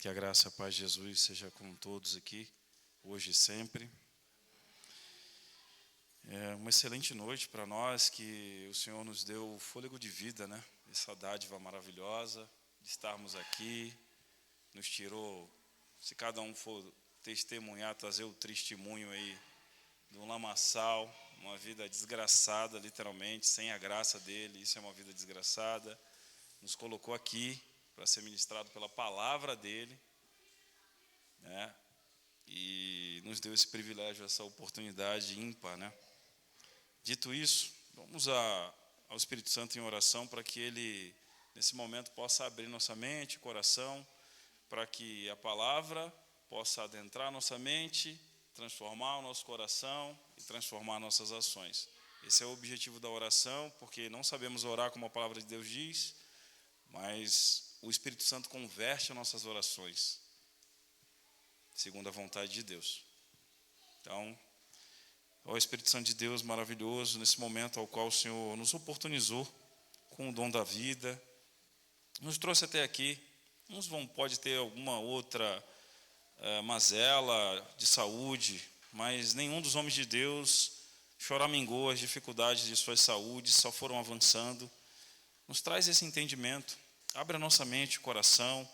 Que a graça e a paz de Jesus seja com todos aqui, hoje e sempre. É uma excelente noite para nós, que o Senhor nos deu fôlego de vida, né? Essa dádiva maravilhosa de estarmos aqui, nos tirou, se cada um for testemunhar, trazer o testemunho aí do lamaçal, uma vida desgraçada, literalmente, sem a graça dele, isso é uma vida desgraçada. Nos colocou aqui para ser ministrado pela palavra dele, né? E nos deu esse privilégio, essa oportunidade ímpar, né? Dito isso, vamos ao Espírito Santo em oração para que ele, nesse momento, possa abrir nossa mente, coração, para que a palavra possa adentrar nossa mente, transformar o nosso coração e transformar nossas ações. Esse é o objetivo da oração, porque não sabemos orar como a palavra de Deus diz, mas o Espírito Santo converte as nossas orações, segundo a vontade de Deus. Então, ó Espírito Santo de Deus maravilhoso, nesse momento ao qual o Senhor nos oportunizou com o dom da vida, nos trouxe até aqui. Uns pode ter alguma outra mazela de saúde, mas nenhum dos homens de Deus choramingou as dificuldades de suas saúdes, só foram avançando. Nos traz esse entendimento, abre a nossa mente, coração.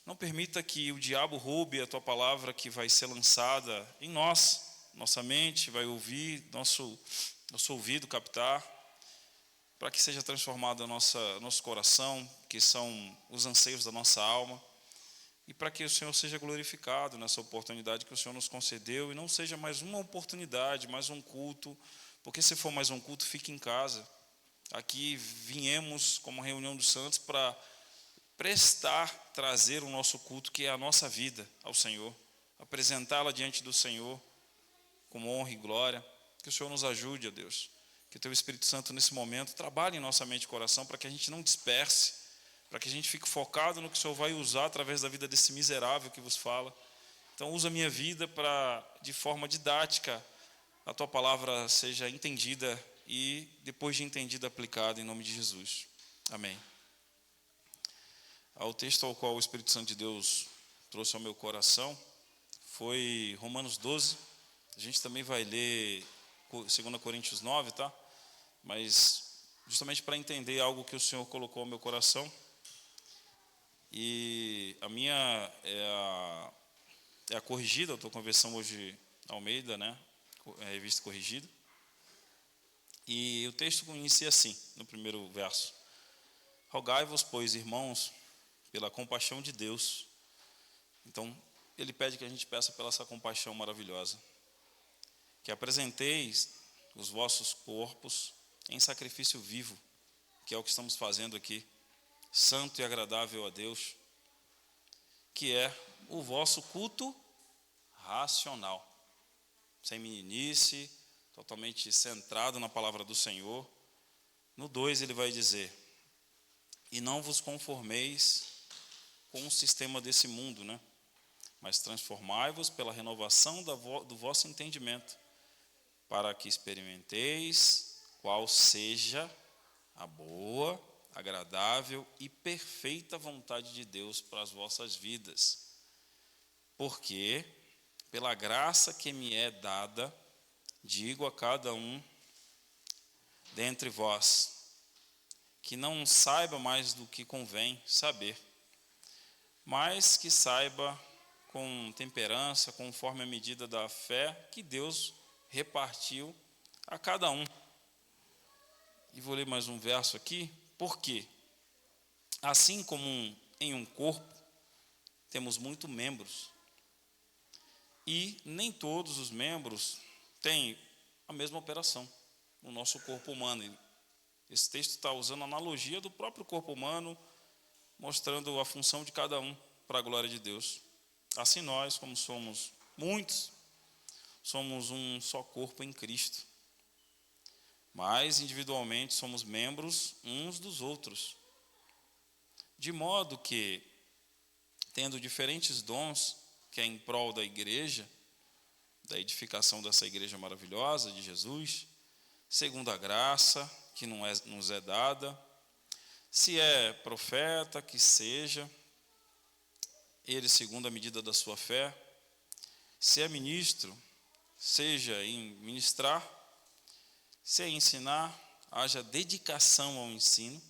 Não permita que o diabo roube a tua palavra que vai ser lançada em nós. Nossa mente vai ouvir, nosso ouvido captar, para que seja transformado nosso coração, que são os anseios da nossa alma, e para que o Senhor seja glorificado nessa oportunidade que o Senhor nos concedeu, e não seja mais uma oportunidade, mais um culto, porque se for mais um culto, fique em casa. Aqui viemos como reunião dos santos para trazer o nosso culto, que é a nossa vida, ao Senhor, apresentá-la diante do Senhor, com honra e glória. Que o Senhor nos ajude, ó Deus, que o Teu Espírito Santo nesse momento trabalhe em nossa mente e coração, para que a gente não disperse, para que a gente fique focado no que o Senhor vai usar através da vida desse miserável que vos fala. Então usa a minha vida para, de forma didática, a Tua palavra seja entendida e, depois de entendida, aplicada em nome de Jesus. Amém. O texto ao qual o Espírito Santo de Deus trouxe ao meu coração foi Romanos 12. A gente também vai ler 2 Coríntios 9, tá? Mas justamente para entender algo que o Senhor colocou ao meu coração. E a minha é a corrigida, eu estou com a versão hoje Almeida, né? A revista corrigida. E o texto inicia assim, no primeiro verso: Rogai-vos, pois, irmãos, pela compaixão de Deus. Então, ele pede que a gente peça pela essa compaixão maravilhosa, que apresenteis os vossos corpos em sacrifício vivo, que é o que estamos fazendo aqui, santo e agradável a Deus, que é o vosso culto racional, sem meninice, totalmente centrado na palavra do Senhor. No 2 ele vai dizer: e não vos conformeis com o sistema desse mundo, né? Mas transformai-vos pela renovação do vosso entendimento, para que experimenteis qual seja a boa, agradável e perfeita vontade de Deus para as vossas vidas. Porque, pela graça que me é dada, digo a cada um dentre vós, que não saiba mais do que convém saber, mas que saiba com temperança, conforme a medida da fé que Deus repartiu a cada um. E vou ler mais um verso aqui. Porque, assim como em um corpo, temos muitos membros, e nem todos os membros têm a mesma operação no nosso corpo humano. Esse texto está usando a analogia do próprio corpo humano, mostrando a função de cada um para a glória de Deus. Assim nós, como somos muitos, somos um só corpo em Cristo, mas individualmente somos membros uns dos outros, de modo que, tendo diferentes dons, que é em prol da igreja, da edificação dessa igreja maravilhosa de Jesus, segundo a graça que nos é dada, se é profeta, que seja, ele segundo a medida da sua fé. Se é ministro, seja em ministrar. Se é ensinar, haja dedicação ao ensino.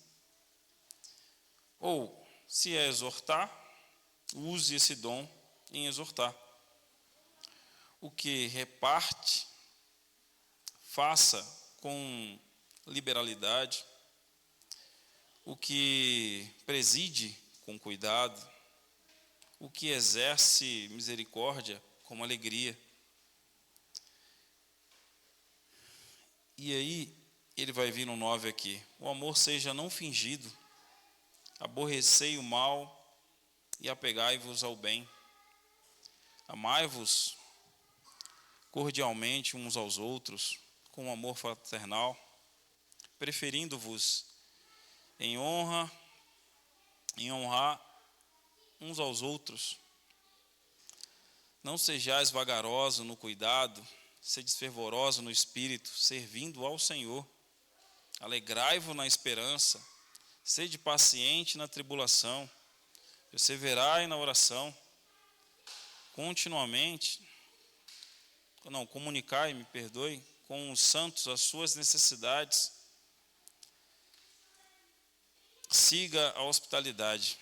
Ou, se é exortar, use esse dom em exortar. O que reparte, faça com liberalidade. O que preside, com cuidado. O que exerce misericórdia, com alegria. E aí, ele vai vir no 9 aqui. O amor seja não fingido. Aborrecei o mal e apegai-vos ao bem. Amai-vos cordialmente uns aos outros, com amor fraternal, preferindo-vos em honrar uns aos outros. Não sejais vagarosos no cuidado, sedes fervorosos no espírito, servindo ao Senhor. Alegrai-vos na esperança, sede paciente na tribulação, perseverai na oração. Comunicai, com os santos as suas necessidades. Siga a hospitalidade.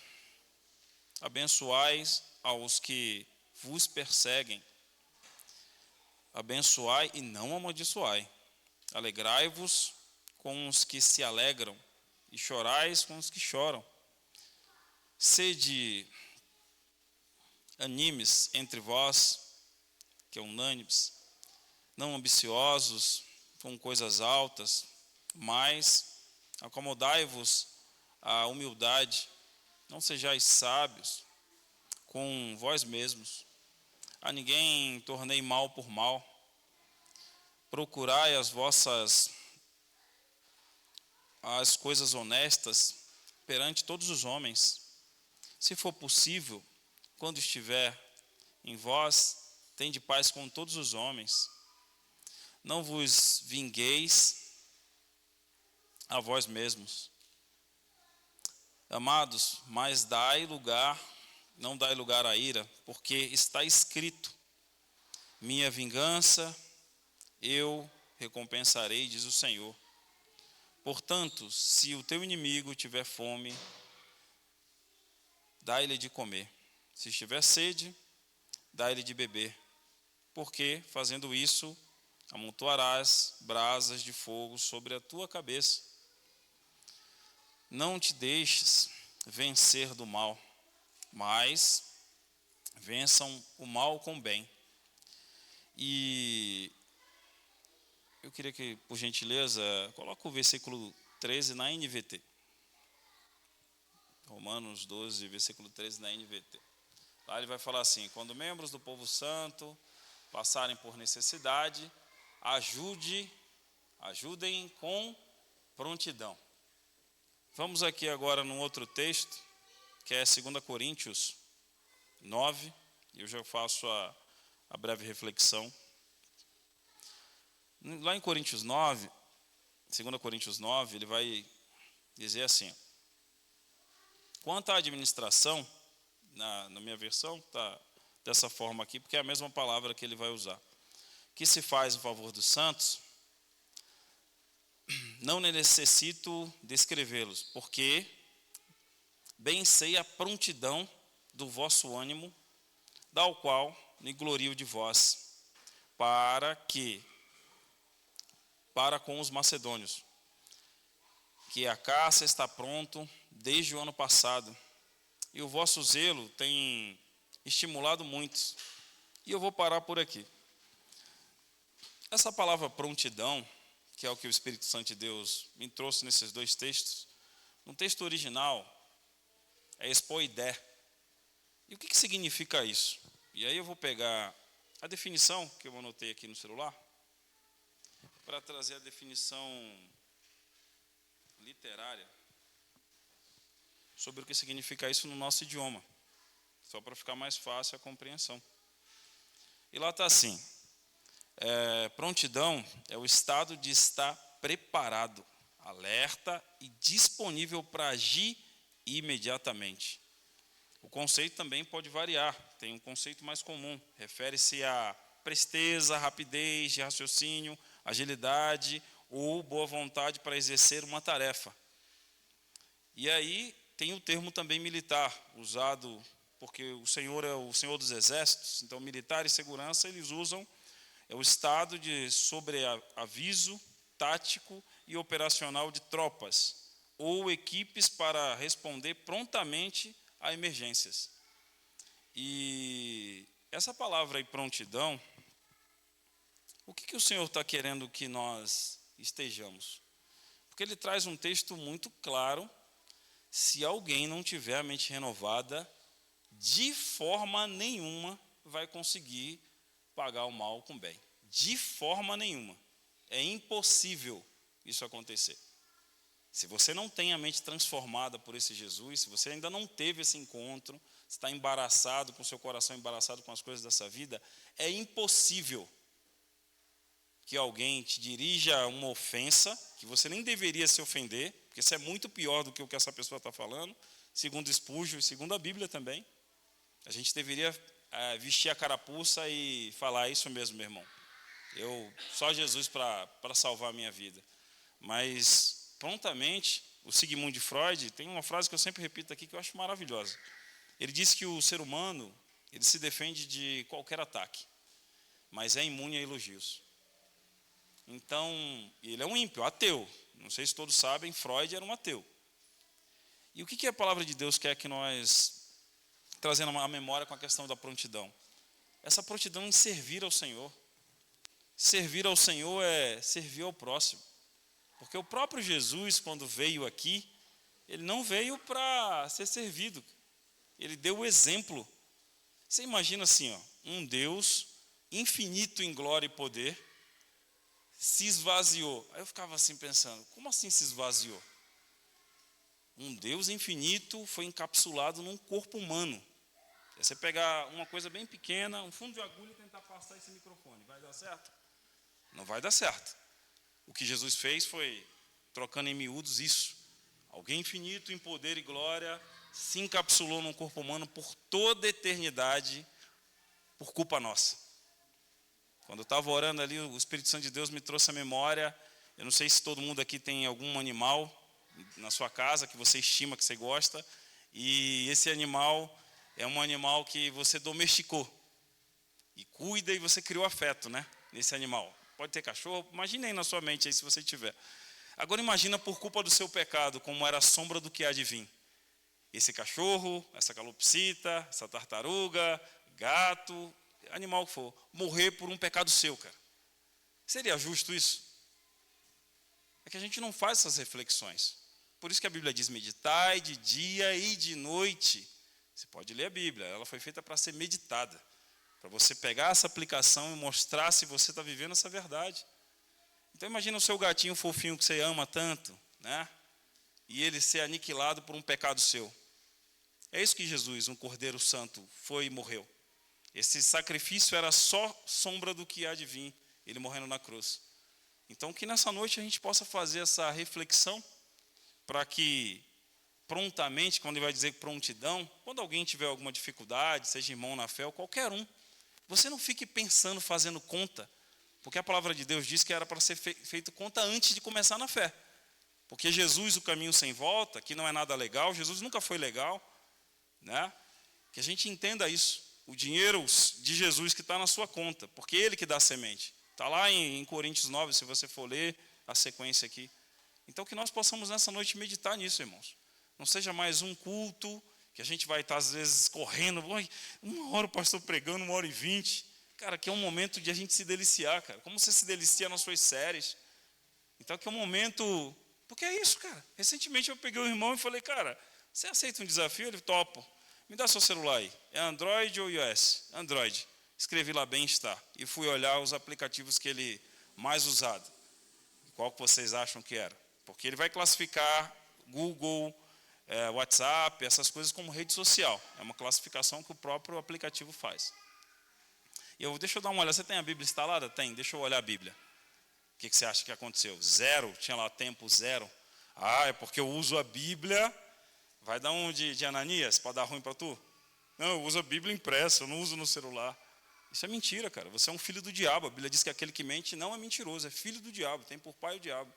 Abençoai aos que vos perseguem. Abençoai e não amaldiçoai. Alegrai-vos com os que se alegram e chorais com os que choram. Sede animes entre vós, que é unânimes, não ambiciosos com coisas altas, mas acomodai-vos à humildade. Não sejais sábios com vós mesmos. A ninguém tornei mal por mal. Procurai as coisas honestas perante todos os homens. Se for possível, quando estiver em vós, tende paz com todos os homens. Não vos vingueis a vós mesmos. Amados, mas não dai lugar à ira, porque está escrito: minha vingança eu recompensarei, diz o Senhor. Portanto, se o teu inimigo tiver fome, dá-lhe de comer. Se estiver sede, dá-lhe de beber. Porque, fazendo isso, amontoarás brasas de fogo sobre a tua cabeça. Não te deixes vencer do mal, mas vençam o mal com o bem. E eu queria que, por gentileza, coloque o versículo 13 na NVT. Romanos 12, versículo 13 na NVT. Lá ele vai falar assim: quando membros do povo santo passarem por necessidade, ajudem com prontidão. Vamos aqui agora num outro texto, que é 2 Coríntios 9. Eu já faço a breve reflexão. Lá em Coríntios 9, 2 Coríntios 9, ele vai dizer assim: quanto à administração, na minha versão está dessa forma aqui, porque é a mesma palavra que ele vai usar, que se faz em favor dos santos, não necessito descrevê-los, porque bem sei a prontidão do vosso ânimo, da qual me glorio de vós, para com os macedônios, que a caça está pronto desde o ano passado, e o vosso zelo tem estimulado muitos. E eu vou parar por aqui. Essa palavra prontidão, que é o que o Espírito Santo de Deus me trouxe nesses dois textos, no texto original é espoidé. E o que significa isso? E aí eu vou pegar a definição que eu anotei aqui no celular, para trazer a definição literária sobre o que significa isso no nosso idioma, só para ficar mais fácil a compreensão. E lá está assim: prontidão é o estado de estar preparado, alerta e disponível para agir imediatamente. O conceito também pode variar, tem um conceito mais comum, refere-se a presteza, rapidez de raciocínio, agilidade ou boa vontade para exercer uma tarefa. E aí tem o termo também militar, usado porque o Senhor é o Senhor dos Exércitos, então militar e segurança eles usam o estado de sobreaviso tático e operacional de tropas ou equipes para responder prontamente a emergências. E essa palavra aí, prontidão, o que o Senhor está querendo que nós estejamos? Porque ele traz um texto muito claro: se alguém não tiver a mente renovada, de forma nenhuma vai conseguir pagar o mal com o bem. De forma nenhuma. É impossível isso acontecer. Se você não tem a mente transformada por esse Jesus, se você ainda não teve esse encontro, está embaraçado, com seu coração embaraçado com as coisas dessa vida, é impossível que alguém te dirija uma ofensa, que você nem deveria se ofender, porque isso é muito pior do que o que essa pessoa está falando, segundo Spurgeon e segundo a Bíblia também. A gente deveria vestir a carapuça e falar: isso mesmo, meu irmão. Só Jesus para salvar a minha vida. Mas, prontamente, o Sigmund Freud tem uma frase que eu sempre repito aqui que eu acho maravilhosa. Ele diz que o ser humano ele se defende de qualquer ataque, mas é imune a elogios. Então, ele é um ímpio, ateu. Não sei se todos sabem, Freud era um ateu. E o que a palavra de Deus quer que nós, trazendo a memória com a questão da prontidão? Essa prontidão em servir ao Senhor. Servir ao Senhor é servir ao próximo. Porque o próprio Jesus, quando veio aqui, ele não veio para ser servido. Ele deu o exemplo. Você imagina assim, um Deus infinito em glória e poder, se esvaziou. Aí eu ficava assim pensando: como assim se esvaziou? Um Deus infinito foi encapsulado num corpo humano. É você pegar uma coisa bem pequena, um fundo de agulha e tentar passar esse microfone. Vai dar certo? Não vai dar certo. O que Jesus fez foi, trocando em miúdos, isso. Alguém infinito em poder e glória se encapsulou num corpo humano por toda a eternidade, por culpa nossa. Quando eu estava orando ali, o Espírito Santo de Deus me trouxe a memória. Eu não sei se todo mundo aqui tem algum animal na sua casa que você estima, que você gosta. E esse animal é um animal que você domesticou. E cuida e você criou afeto, né, nesse animal. Pode ter cachorro, imagine aí na sua mente aí se você tiver. Agora imagina por culpa do seu pecado, como era a sombra do que há de vir. Esse cachorro, essa calopsita, essa tartaruga, gato, animal que for, morrer por um pecado seu, cara. Seria justo isso? É que a gente não faz essas reflexões. Por isso que a Bíblia diz: meditai de dia e de noite. Você pode ler a Bíblia, ela foi feita para ser meditada, para você pegar essa aplicação e mostrar se você está vivendo essa verdade. Então imagina o seu gatinho fofinho que você ama tanto, né? E ele ser aniquilado por um pecado seu. É isso que Jesus, um Cordeiro Santo, foi e morreu. Esse sacrifício era só sombra do que há de vir, ele morrendo na cruz. Então que nessa noite a gente possa fazer essa reflexão, para que prontamente, quando ele vai dizer prontidão, quando alguém tiver alguma dificuldade, seja irmão na fé ou qualquer um, você não fique pensando, fazendo conta, porque a palavra de Deus diz que era para ser feito conta antes de começar na fé. Porque Jesus, o caminho sem volta, que não é nada legal, Jesus nunca foi legal, né? Que a gente entenda isso. O dinheiro de Jesus que está na sua conta, porque ele que dá a semente. Está lá em Coríntios 9, se você for ler a sequência aqui. Então que nós possamos nessa noite meditar nisso, irmãos. Não seja mais um culto que a gente vai estar às vezes correndo, 1 hora o pastor pregando, 1h20. Cara, que é um momento de a gente se deliciar, cara. Como você se delicia nas suas séries. Então que é um momento... Porque é isso, cara. Recentemente eu peguei um irmão e falei: cara, você aceita um desafio? Ele: topo. Me dá seu celular aí. É Android ou iOS? Android. Escrevi lá bem-estar. E fui olhar os aplicativos que ele mais usado. Qual que vocês acham que era? Porque ele vai classificar Google, WhatsApp, essas coisas como rede social. É uma classificação que o próprio aplicativo faz. Deixa eu dar uma olhada. Você tem a Bíblia instalada? Tem. Deixa eu olhar a Bíblia. O que você acha que aconteceu? 0? Tinha lá tempo 0. É porque eu uso a Bíblia. Vai dar um de Ananias para dar ruim para tu? Não, eu uso a Bíblia impressa, eu não uso no celular. Isso é mentira, cara. Você é um filho do diabo. A Bíblia diz que aquele que mente não é mentiroso, é filho do diabo, tem por pai o diabo.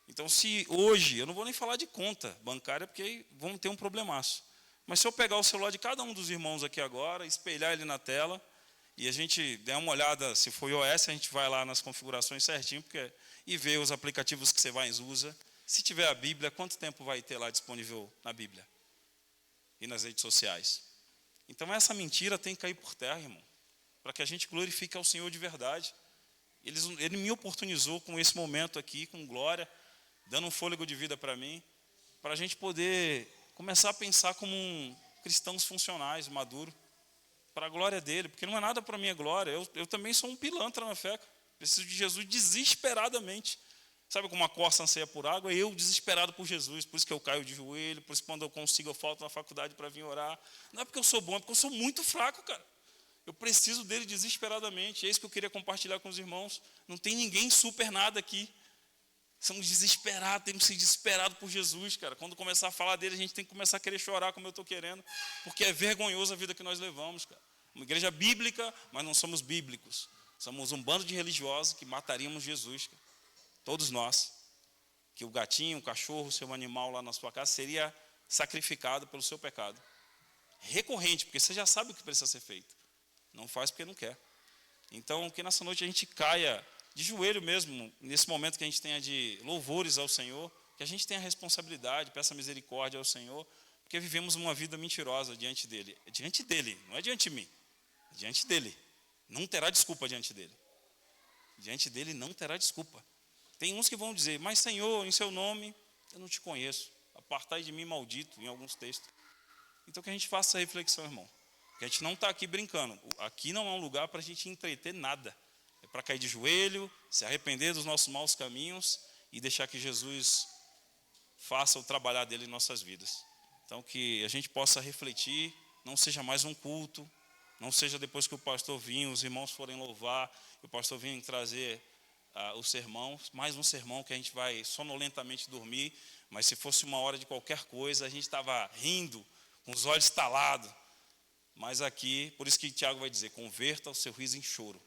Então, se hoje, eu não vou nem falar de conta bancária, porque aí vamos ter um problemaço. Mas se eu pegar o celular de cada um dos irmãos aqui agora, espelhar ele na tela, e a gente der uma olhada, se for iOS, a gente vai lá nas configurações certinho, e ver os aplicativos que você vai e usa. Se tiver a Bíblia, quanto tempo vai ter lá disponível na Bíblia? E nas redes sociais? Então, essa mentira tem que cair por terra, irmão, para que a gente glorifique ao Senhor de verdade. Ele me oportunizou com esse momento aqui, com glória, dando um fôlego de vida para mim, para a gente poder começar a pensar como cristãos funcionais, maduros, para a glória dele, porque não é nada para a minha glória. Eu também sou um pilantra na fé, preciso de Jesus desesperadamente. Sabe como uma corça anseia por água? Eu desesperado por Jesus, por isso que eu caio de joelho, por isso que quando eu consigo eu falto na faculdade para vir orar. Não é porque eu sou bom, é porque eu sou muito fraco, cara. Eu preciso dele desesperadamente. É isso que eu queria compartilhar com os irmãos. Não tem ninguém super nada aqui. Somos desesperados, temos que ser desesperados por Jesus, cara. Quando começar a falar dele, a gente tem que começar a querer chorar como eu estou querendo, porque é vergonhoso a vida que nós levamos, cara. Uma igreja bíblica, mas não somos bíblicos. Somos um bando de religiosos que mataríamos Jesus, cara. Todos nós. Que o gatinho, o cachorro, o seu animal lá na sua casa seria sacrificado pelo seu pecado. Recorrente, porque você já sabe o que precisa ser feito. Não faz porque não quer. Então, que nessa noite a gente caia de joelho mesmo, nesse momento que a gente tenha de louvores ao Senhor, que a gente tenha responsabilidade, peça misericórdia ao Senhor, porque vivemos uma vida mentirosa diante dele. É diante dele, não é diante de mim. É diante dele. Não terá desculpa diante dele. Diante dele não terá desculpa. Tem uns que vão dizer, mas Senhor, em seu nome, eu não te conheço. Apartai de mim, maldito, em alguns textos. Então que a gente faça essa reflexão, irmão. Que a gente não está aqui brincando. Aqui não é um lugar para a gente entreter nada. É para cair de joelho, se arrepender dos nossos maus caminhos e deixar que Jesus faça o trabalhar dele em nossas vidas. Então, que a gente possa refletir, não seja mais um culto, não seja depois que o pastor vir, os irmãos forem louvar, e o pastor vir trazer o sermão, mais um sermão que a gente vai sonolentamente dormir, mas se fosse uma hora de qualquer coisa, a gente estava rindo, com os olhos estalados. Mas aqui, por isso que Tiago vai dizer, converta o seu riso em choro.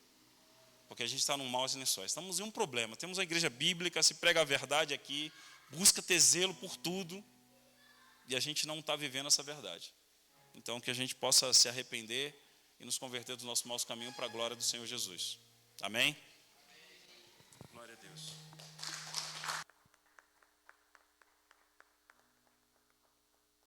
Porque a gente está num maus lençóis. Estamos em um problema. Temos a igreja bíblica, se prega a verdade aqui, busca ter zelo por tudo, e a gente não está vivendo essa verdade. Então, que a gente possa se arrepender e nos converter dos nossos maus caminhos para a glória do Senhor Jesus. Amém?